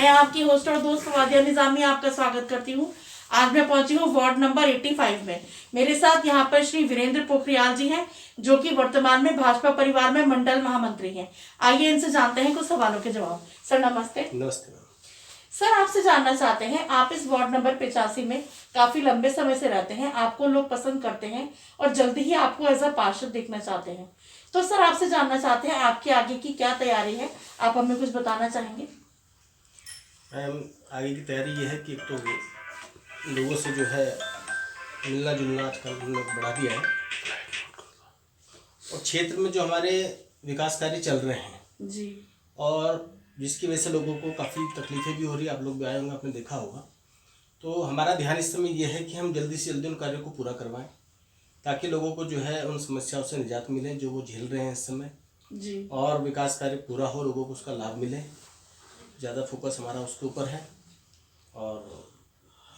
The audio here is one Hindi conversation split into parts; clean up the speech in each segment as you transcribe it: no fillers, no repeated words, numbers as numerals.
मैं आपकी होस्ट और दोस्त फवादिया निजामी आपका स्वागत करती हूँ। आज मैं पहुंची हूँ वार्ड नंबर 85 में। मेरे साथ यहाँ पर श्री वीरेंद्र पोखरियाल जी हैं, जो कि वर्तमान में भाजपा परिवार में मंडल महामंत्री हैं। आइए इनसे जानते हैं कुछ सवालों के जवाब। सर नमस्ते। नमस्ते। सर आपसे जानना चाहते हैं, आप इस वार्ड नंबर 85 में काफी लंबे समय से रहते हैं, आपको लोग पसंद करते हैं और जल्दी ही आपको एज अ पार्षद देखना चाहते हैं। तो सर आपसे जानना चाहते हैं आपके आगे की क्या तैयारी है, आप हमें कुछ बताना चाहेंगे? मैम, आगे की तैयारी ये है कि एक तो लोगों से जो है मिलना जुलना आजकल हम लोग बढ़ा दिया है, और क्षेत्र में जो हमारे विकास कार्य चल रहे हैं जी, और जिसकी वजह से लोगों को काफ़ी तकलीफें भी हो रही है। आप लोग भी आए होंगे, आपने देखा होगा। तो हमारा ध्यान इस समय ये है कि हम जल्दी से जल्दी उन कार्यों को पूरा करवाएं, ताकि लोगों को जो है उन समस्याओं से निजात मिले जो वो झेल रहे हैं इस समय जी, और विकास कार्य पूरा हो, लोगों को उसका लाभ मिले। ज़्यादा फोकस हमारा उसके ऊपर है और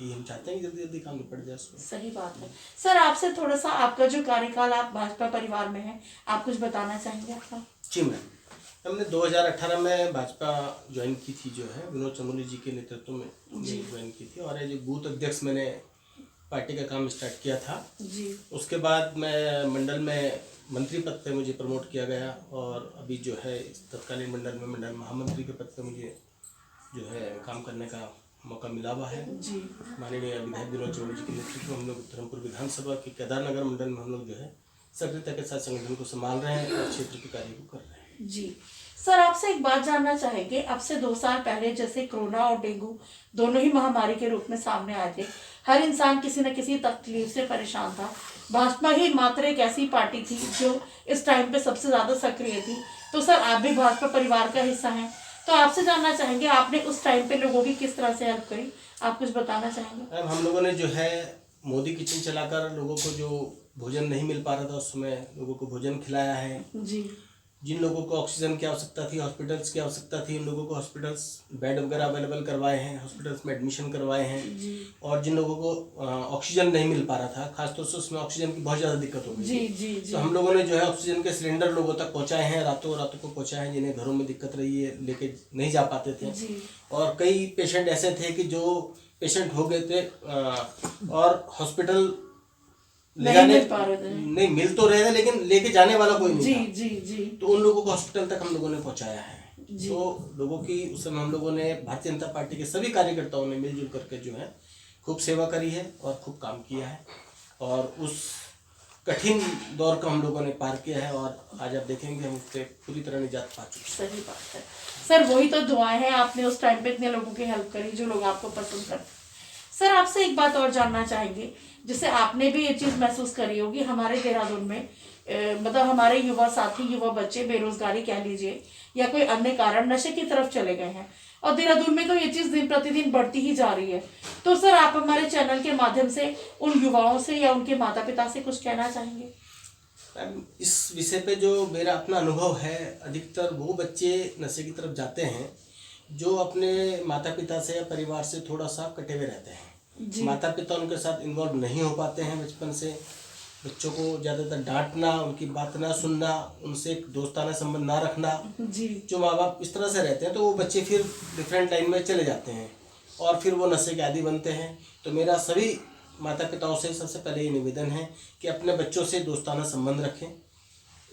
ये हम चाहते हैं कि जल्दी जल्दी काम निपट जाए उसमें। सही बात है। सर आपसे थोड़ा सा आपका जो कार्यकाल आप भाजपा परिवार में है, आप कुछ बताना चाहेंगे आपका? जी मैम, हमने 2018 में भाजपा ज्वाइन की थी, जो है विनोद चमोली जी के नेतृत्व में ज्वाइन की थी, और एज ए बूथ अध्यक्ष मैंने पार्टी का काम स्टार्ट किया था। जी, उसके बाद मैं मंडल में मंत्री पद पे मुझे प्रमोट किया गया, और अभी जो है इस तत्कालीन मंडल में मंडल महामंत्री के पद पे मुझे जो है काम करने का मौका मिला हुआ है। जी, माननीय विधायक विनोद चमोली जी के नेतृत्व में हम लोग धर्मपुर विधानसभा के केदारनगर मंडल में हम लोग जो है सक्रियता के साथ संगठन को संभाल रहे हैं और क्षेत्र के कार्य को कर रहे हैं। जी। सर आपसे एक बात जानना चाहेंगे, अब से 2 साल पहले जैसे कोरोना और डेंगू दोनों ही महामारी के रूप में सामने आए थे, हर इंसान किसी न किसी तकलीफ से परेशान था। भाजपा ही मात्र एक ऐसी पार्टी थी जो इस टाइम पे सबसे ज्यादा सक्रिय थी। तो सर आप भी भाजपा परिवार का हिस्सा हैं, तो आपसे जानना चाहेंगे आपने उस टाइम पे लोगों की किस तरह से हेल्प करी, आप कुछ बताना चाहेंगे? मैम, हम लोगों ने जो है मोदी किचन चलाकर लोगों को जो भोजन नहीं मिल पा रहा था उस समय लोगों को भोजन खिलाया है। जी, जिन लोगों को ऑक्सीजन की आवश्यकता थी, हॉस्पिटल्स की आवश्यकता थी, उन लोगों को हॉस्पिटल्स बेड वगैरह अवेलेबल करवाए हैं, हॉस्पिटल्स में एडमिशन करवाए हैं। जी, और जिन लोगों को ऑक्सीजन नहीं मिल पा रहा था, खासतौर से उसमें ऑक्सीजन की बहुत ज़्यादा दिक्कत हो गई जी, थी, जी, जी, तो हम लोगों ने जो है ऑक्सीजन के सिलेंडर लोगों तक पहुँचाए हैं, रातों रातों को पहुँचाए हैं, जिन्हें घरों में दिक्कत रही है, लेके नहीं जा पाते थे। जी, और कई पेशेंट ऐसे थे कि जो पेशेंट हो गए थे और हॉस्पिटल नहीं मिल पा रहे थे। नहीं मिल तो रहे थे, लेकिन लेके जाने वाला कोई नहीं जी, था। जी, जी, तो उन लोगों को हॉस्पिटल तक हम लोगों ने पहुंचाया है। जी। तो लोगों की उस समय हम लोगों ने भारतीय जनता पार्टी के सभी कार्यकर्ताओं ने मिलजुल करके जो है खूब सेवा करी है और खूब काम किया है, और उस कठिन दौर को हम लोगों ने पार किया है, और आज आप देखेंगे हम उससे पूरी तरह निजात पा चुके हैं। सही बात है। सर वही तो दुआएं हैं, आपने उस टाइम पे इतने लोगों की हेल्प करी जो लोग आपको पसंद करते। सर आपसे एक बात और जानना चाहेंगे, जिससे आपने भी ये चीज महसूस करी होगी, हमारे देहरादून में मतलब हमारे युवा साथी, युवा बच्चे बेरोजगारी कह लीजिए या कोई अन्य कारण नशे की तरफ चले गए हैं, और देहरादून में तो ये चीज दिन प्रतिदिन बढ़ती ही जा रही है। तो सर आप हमारे चैनल के माध्यम से उन युवाओं से या उनके माता पिता से कुछ कहना चाहेंगे? इस विषय पे जो मेरा अपना अनुभव है, अधिकतर वो बच्चे नशे की तरफ जाते हैं जो अपने माता पिता से या परिवार से थोड़ा सा कटे हुए रहते हैं। माता पिता उनके साथ इन्वॉल्व नहीं हो पाते हैं बचपन से। बच्चों को ज़्यादातर डांटना, उनकी बात ना सुनना, उनसे एक दोस्ताना संबंध ना रखना, जी, जो माँ बाप इस तरह से रहते हैं, तो वो बच्चे फिर डिफरेंट लाइन में चले जाते हैं और फिर वो नशे के आदी बनते हैं। तो मेरा सभी माता पिताओं से सबसे पहले ये निवेदन है कि अपने बच्चों से दोस्ताना संबंध रखें,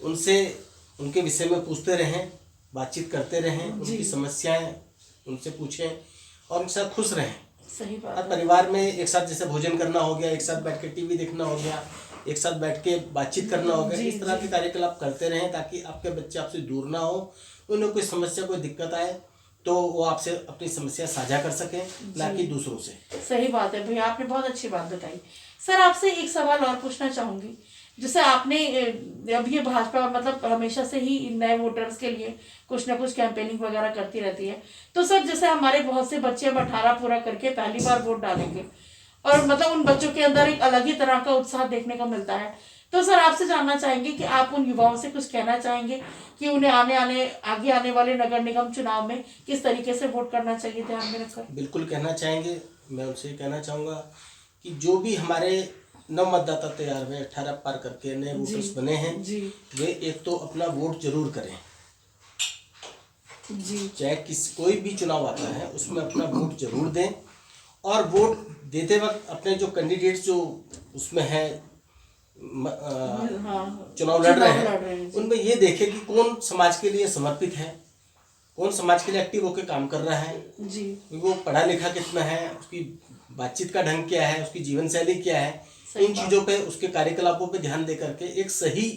उनसे उनके विषय में पूछते रहें, बातचीत करते रहें, उनकी समस्याएं उनसे पूछें और उनके साथ खुश रहें। सही बात हर है। परिवार में एक साथ जैसे भोजन करना हो गया, एक साथ बैठ के टीवी देखना हो गया, एक साथ बैठ के बातचीत करना हो गया, इस तरह के कार्यकलाप करते रहें ताकि आपके बच्चे आपसे दूर ना हो। उन्हें कोई समस्या, कोई दिक्कत आए तो वो आपसे अपनी समस्या साझा कर सकें, ना कि दूसरों से। सही बात है भैया, आपने बहुत अच्छी बात बताई। सर आपसे एक सवाल और पूछना चाहूंगी, जैसे आपने अब ये भाजपा मतलब हमेशा से ही नए वोटर्स के लिए कुछ ना कुछ कैंपेनिंग वगैरह करती रहती है, तो सर जैसे हमारे बहुत से बच्चे अब 18 पूरा करके पहली बार वोट डालेंगे और मतलब उन बच्चों के अंदर एक अलग ही तरह का उत्साह देखने को मिलता है, तो सर आपसे जानना चाहेंगे कि आप उन युवाओं से कुछ कहना चाहेंगे कि उन्हें आगे आने वाले नगर निगम चुनाव में किस तरीके से वोट करना चाहिए ध्यान में रखकर? बिल्कुल कहना चाहेंगे। मैं उनसे कहना चाहूँगा कि जो भी हमारे नव मतदाता तैयार हुए, 18 पार करके नए वोटर्स बने हैं, जी, वे एक तो अपना वोट जरूर करें। जी चाहे कोई भी चुनाव आता है उसमें अपना वोट जरूर दें, और वोट देते वक्त अपने जो कैंडिडेट्स जो उसमें है हाँ चुनाव लड़ रहे लड़ हैं जी। उनमें ये देखें कि कौन समाज के लिए समर्पित है, कौन समाज के लिए एक्टिव होकर काम कर रहा है, जी वो पढ़ा लिखा कितना है, उसकी बातचीत का ढंग क्या है, उसकी जीवन शैली क्या है, सही इन बात। चीज़ों पे उसके कार्यकलापों पे ध्यान दे करके एक सही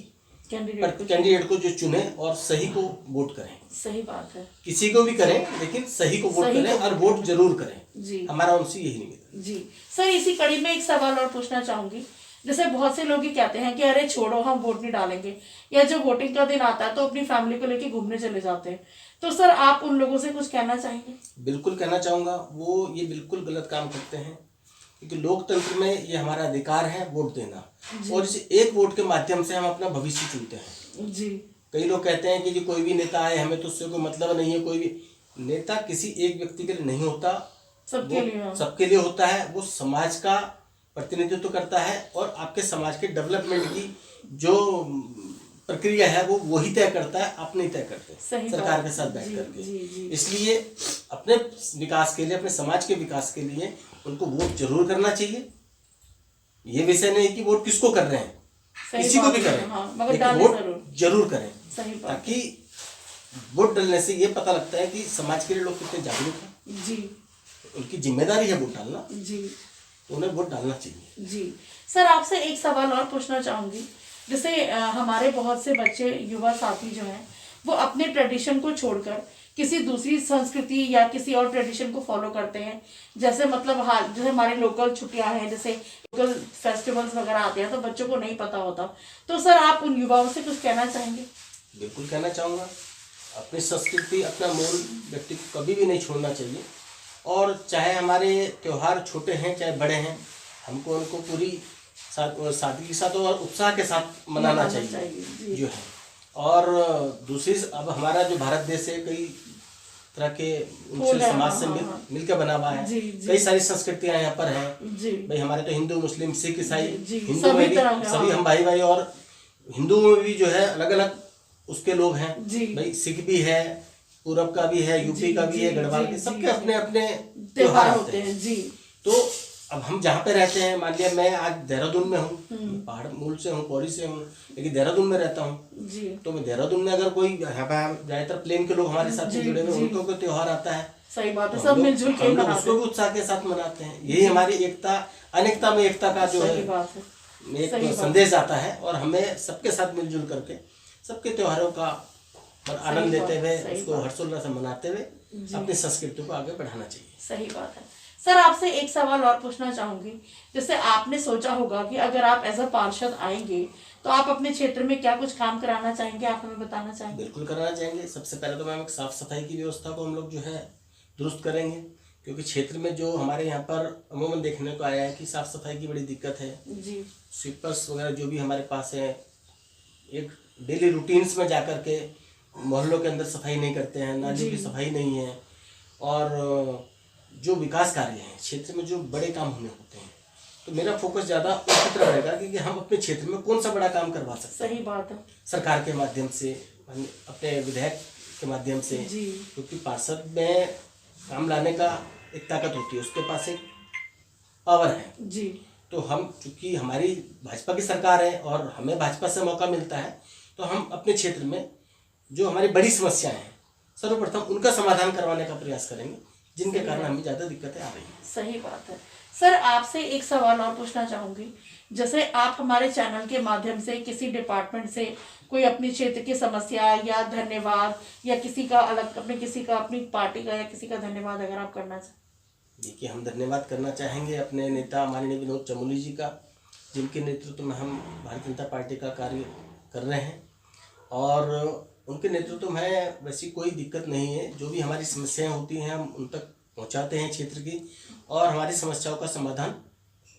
कैंडिडेट को जो चुने और सही को वोट करें। सही बात है किसी को भी करें लेकिन सही को वोट सही करें को और वोट वोट जरूर करें। जी हमारा उनसे यही निवेदन। जी। सर इसी कड़ी में एक सवाल और पूछना चाहूंगी, जैसे बहुत से लोग ये कहते हैं कि अरे छोड़ो हम वोट नहीं डालेंगे, या जो वोटिंग का दिन आता है तो अपनी फैमिली को लेके घूमने चले जाते हैं, तो सर आप उन लोगों से कुछ कहना चाहेंगे? बिल्कुल कहना चाहूँगा, वो ये बिल्कुल गलत काम करते हैं, क्योंकि लोकतंत्र में ये हमारा अधिकार है वोट देना, और इस एक वोट के माध्यम से हम अपना भविष्य चुनते हैं। जी कई लोग कहते हैं कि जी कोई भी नेता आए हमें तो उससे कोई मतलब नहीं है, कोई भी नेता किसी एक व्यक्ति के लिए नहीं होता, सबके लिए हाँ। सबके लिए होता है। वो समाज का प्रतिनिधित्व करता है और आपके समाज के डेवलपमेंट की जो प्रक्रिया है वो वही तय करता है, आप नहीं तय करते सही सरकार बात। के साथ बैठ जी, करके। जी, जी। इसलिए अपने विकास के लिए, अपने समाज के विकास के लिए उनको वोट जरूर करना चाहिए। ये विषय नहीं कि वोट किसको कर रहे हैं, सही किसी को बात भी है, करें, हाँ, मगर लेकिन डालें वोट जरूर। जरूर करें, सही बात ताकि वोट डालने से ये पता लगता है कि समाज के लिए लोग कितने जागरूक हैं, जी उनकी जिम्मेदारी है वोट डालना, जी तो उन्हें वोट डालना चाहिए। जी। सर आपसे एक सवाल और पूछना चाहूंगी, जैसे हमारे बहुत से बच्चे युवा साथी जो हैं वो अपने ट्रेडिशन को छोड़कर किसी दूसरी संस्कृति या किसी और ट्रेडिशन को फॉलो करते हैं, जैसे मतलब हाँ जैसे हमारे लोकल छुट्टियां हैं, जैसे लोकल फेस्टिवल्स वगैरह आते हैं तो बच्चों को नहीं पता होता, तो सर आप उन युवाओं से कुछ कहना चाहेंगे? बिल्कुल कहना चाहूँगा, अपनी संस्कृति, अपना मूल व्यक्ति को कभी भी नहीं छोड़ना चाहिए, और चाहे हमारे त्यौहार छोटे हैं चाहे बड़े हैं, हमको उनको पूरी सादगी के साथ और उत्साह के साथ मनाना चाहिए जो है। और दूसरी, अब हमारा जो भारत देश है कई तरह के उनसे समाज से मिलकर बना हुआ है, कई सारी संस्कृतियां यहाँ पर हैं भाई, हमारे तो हिंदू मुस्लिम सिख ईसाई, हिंदू में भी सभी हम भाई भाई, और हिंदुओं में भी जो है अलग अलग उसके लोग हैं भाई, सिख भी है, पूरब का भी है, यूपी का भी है, गढ़वाल के, सबके अपने अपने त्योहार होते हैं जी। तो अब हम जहाँ पे रहते हैं, मान लिया मैं आज देहरादून में हूँ, पहाड़ मूल से हूँ, पौड़ी से हूँ, लेकिन देहरादून में रहता हूँ जी। तो मैं देहरादून में अगर कोई यहाँ पे ज्यादातर प्लेन के लोग हमारे साथ जुड़े हुए, उनको कोई त्योहार आता है, सही बात है, तो सब मिलजुल के हम लोग मनाते उसको भी उत्साह के साथ मनाते हैं। यही हमारी एकता, अनेकता में एकता का जो सही है बात है, एक संदेश आता है, और हमें सबके साथ मिलजुल करके सबके त्योहारों का आनंद लेते हुए, उसको हर्षोल्लास से मनाते हुए अपनी संस्कृति को आगे बढ़ाना चाहिए। सही बात है। सर आपसे एक सवाल और पूछना चाहूंगी, जैसे आपने सोचा होगा कि अगर आप एज अ पार्षद आएंगे तो आप अपने क्षेत्र में क्या कुछ काम कराना चाहेंगे, आप हमें बताना चाहेंगे? बिल्कुल कराना चाहेंगे। सबसे पहले तो मैम साफ सफाई की व्यवस्था को हम लोग जो है दुरुस्त करेंगे, क्योंकि क्षेत्र में जो हमारे यहाँ पर अमूमन देखने को आया है कि साफ सफाई की बड़ी दिक्कत है। जी। स्वीपर्स वगैरह जो भी हमारे पास है, एक डेली रूटीन्स में जा कर के मोहल्लों के अंदर सफाई नहीं करते हैं, नाली की सफाई नहीं है, और जो विकास कार्य हैं क्षेत्र में जो बड़े काम होने होते हैं, तो मेरा फोकस ज़्यादा उस तरफ रहेगा कि हम अपने क्षेत्र में कौन सा बड़ा काम करवा सकते हैं। सही बात है। सरकार के माध्यम से, अपने विधायक के माध्यम से, क्योंकि पार्षद में काम लाने का एक ताकत होती है, उसके पास एक पावर है जी। तो हम, चूंकि हमारी भाजपा की सरकार है और हमें भाजपा से मौका मिलता है, तो हम अपने क्षेत्र में जो हमारी बड़ी समस्याएं हैं सर्वप्रथम उनका समाधान करवाने का प्रयास करेंगे, जिनके कारण हमें ज़्यादा दिक्कतें आ रही हैं। सही बात है। सर आपसे एक सवाल और पूछना चाहूंगी, जैसे आप हमारे चैनल के माध्यम से किसी डिपार्टमेंट से कोई अपने क्षेत्र की समस्या या धन्यवाद, या किसी का अलग अपने किसी का अपनी पार्टी का या किसी का धन्यवाद अगर आप करना चाहें? देखिए, हम धन्यवाद करना चाहेंगे अपने नेता माननीय विनोद चमोली जी का, जिनके नेतृत्व में हम भारतीय जनता पार्टी का कार्य कर रहे हैं, और उनके नेतृत्व में वैसी कोई दिक्कत नहीं है। जो भी हमारी समस्याएं होती हैं हम उन तक पहुंचाते हैं क्षेत्र की, और हमारी समस्याओं का समाधान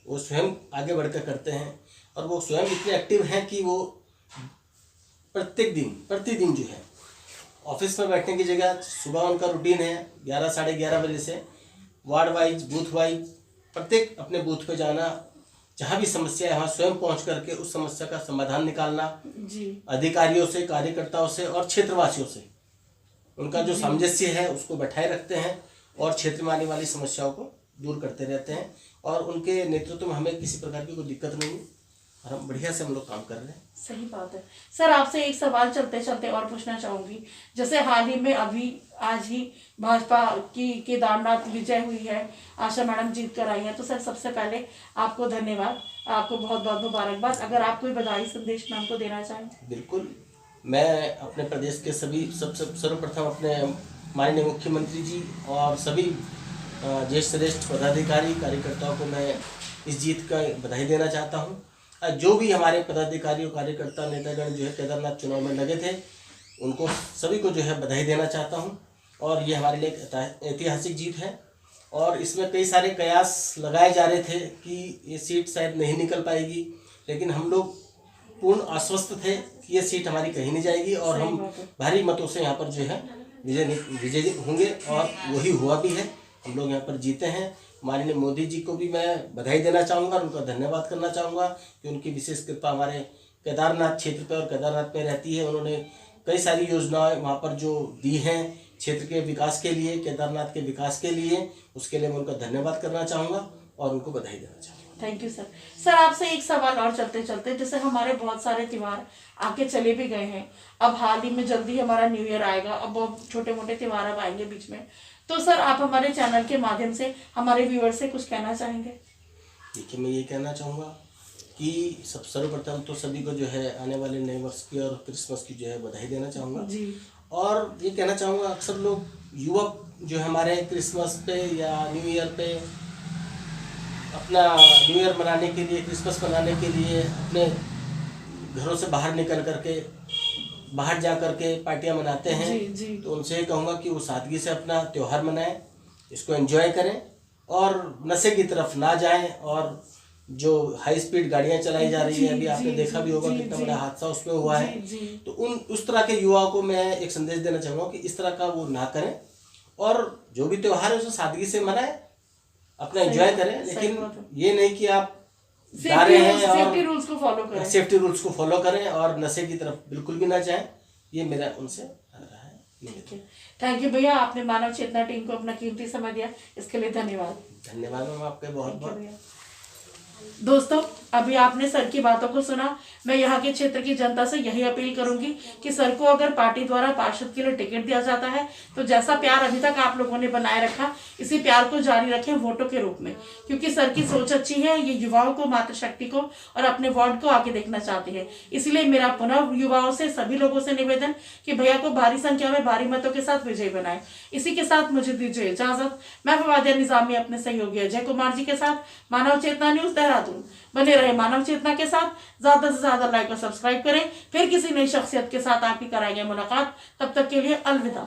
वो स्वयं आगे बढ़कर करते हैं, और वो स्वयं इतने एक्टिव हैं कि वो प्रतिदिन जो है ऑफिस में बैठने की जगह सुबह उनका रूटीन है 11 साढ़े 11 बजे से वार्ड वाइज, बूथ वाइज, प्रत्येक अपने बूथ पे जाना, जहाँ भी समस्या है वहाँ स्वयं पहुँच करके उस समस्या का समाधान निकालना जी। अधिकारियों से, कार्यकर्ताओं से और क्षेत्रवासियों से उनका जो सामंजस्य है उसको बैठाए रखते हैं और क्षेत्र में आने वाली समस्याओं को दूर करते रहते हैं। और उनके नेतृत्व में हमें किसी प्रकार की कोई दिक्कत नहीं है और हम बढ़िया से हम लोग काम कर रहे हैं। सही बात है सर। आपसे एक सवाल चलते चलते और पूछना चाहूंगी, जैसे हाल ही में अभी आज ही भाजपा की केदारनाथ विजय हुई है, आशा मैडम जीत कर आई है, तो सर सबसे पहले आपको धन्यवाद, आपको बहुत बहुत मुबारकबाद। अगर आप कोई बधाई संदेश मैम को देना चाहें। बिल्कुल, मैं अपने प्रदेश के सभी सर्वप्रथम अपने माननीय मुख्यमंत्री जी और सभी ज्येष्ठ श्रेष्ठ पदाधिकारी कार्यकर्ताओं को मैं इस जीत का बधाई देना चाहता हूं। जो भी हमारे पदाधिकारी और कार्यकर्ता नेतागण जो है केदारनाथ चुनाव में लगे थे, उनको सभी को जो है बधाई देना चाहता हूं। और ये हमारे लिए ऐतिहासिक जीत है और इसमें कई सारे कयास लगाए जा रहे थे कि ये सीट शायद नहीं निकल पाएगी, लेकिन हम लोग पूर्ण आश्वस्त थे कि ये सीट हमारी कहीं नहीं जाएगी और हम भारी मतों से यहाँ पर जो है विजयी होंगे और वही हुआ भी है। हम लोग यहाँ पर जीते हैं। माननीय मोदी जी को भी मैं बधाई देना चाहूँगा और उनका धन्यवाद करना चाहूँगा कि उनकी विशेष कृपा हमारे केदारनाथ क्षेत्र पर और केदारनाथ में रहती है। उन्होंने कई सारी योजनाएं वहाँ पर जो दी हैं क्षेत्र के विकास के लिए, केदारनाथ के विकास के लिए, उसके लिए मैं उनका धन्यवाद करना चाहूँगा और उनको बधाई देना चाहूँगा। Thank you sir. सर आपसे एक सवाल और चलते चलते, जैसे हमारे बहुत सारे त्यौहार आके चले भी गए हैं, अब हाल ही में जल्दी हमारा न्यू ईयर आएगा, अब बहुत छोटे मोटे त्यौहार अब आएंगे बीच में, तो सर आप हमारे चैनल के माध्यम से हमारे व्यूअर से कुछ कहना चाहेंगे? देखिए, मैं ये कहना चाहूँगा कि सर्वप्रथम तो सभी को जो है आने वाले नए वर्ष की और क्रिसमस की जो है बधाई देना चाहूँगा जी। और ये कहना चाहूँगा, अक्सर लोग युवक जो है हमारे क्रिसमस पे या न्यू ईयर पे अपना न्यू ईयर मनाने के लिए, क्रिसमस मनाने के लिए अपने घरों से बाहर निकल करके, बाहर जा करके पार्टियां मनाते हैं। जी, जी। तो उनसे ये कहूँगा कि वो सादगी से अपना त्यौहार मनाएं, इसको एंजॉय करें और नशे की तरफ ना जाएं। और जो हाई स्पीड गाड़ियां चलाई जा रही है, अभी आपने देखा भी होगा कितना बड़ा हादसा उसमें हुआ है। तो उस तरह के युवाओं को मैं एक संदेश देना चाहूँगा कि इस तरह का वो ना करें और जो भी त्यौहार है उसे सादगी से मनाएं, अपना एंजॉय करें, लेकिन ये नहीं कि आप जा रहे हैं और सेफ्टी रूल्स को फॉलो करें। सेफ्टी रूल्स को फॉलो करें और नशे की तरफ बिल्कुल भी ना जाएं। ये मेरा उनसे रहा है। थैंक यू भैया, आपने मानव चेतना टीम को अपना कीमती समय दिया, इसके लिए धन्यवाद। धन्यवाद मैम, आपके बहुत बहुत। दोस्तों, अभी आपने सर की बातों को सुना। मैं यहाँ के क्षेत्र की जनता से यही अपील करूंगी कि सर को अगर पार्टी द्वारा पार्षद के लिए टिकट दिया जाता है तो जैसा प्यार अभी तक आप लोगों ने बनाए रखा, इसी प्यार को जारी रखें वोटों के रूप में, क्योंकि सर की सोच अच्छी है। ये युवाओं को, मातृशक्ति को और अपने वार्ड को आके देखना चाहते हैं। इसलिए मेरा पुनः युवाओं से, सभी लोगों से निवेदन कि भैया को भारी संख्या में भारी मतों के साथ विजयी बनाए। इसी के साथ मुझे दीजिए इजाजत। मैं फवादिया निजामी अपने सहयोगी अजय कुमार जी के साथ मानव चेतना न्यूज देहरादून। बने रहे मानव चेतना के साथ, ज्यादा से ज्यादा लाइक और सब्सक्राइब करें। फिर किसी नई शख्सियत के साथ आपकी कराएंगे मुलाकात। तब तक के लिए अलविदा।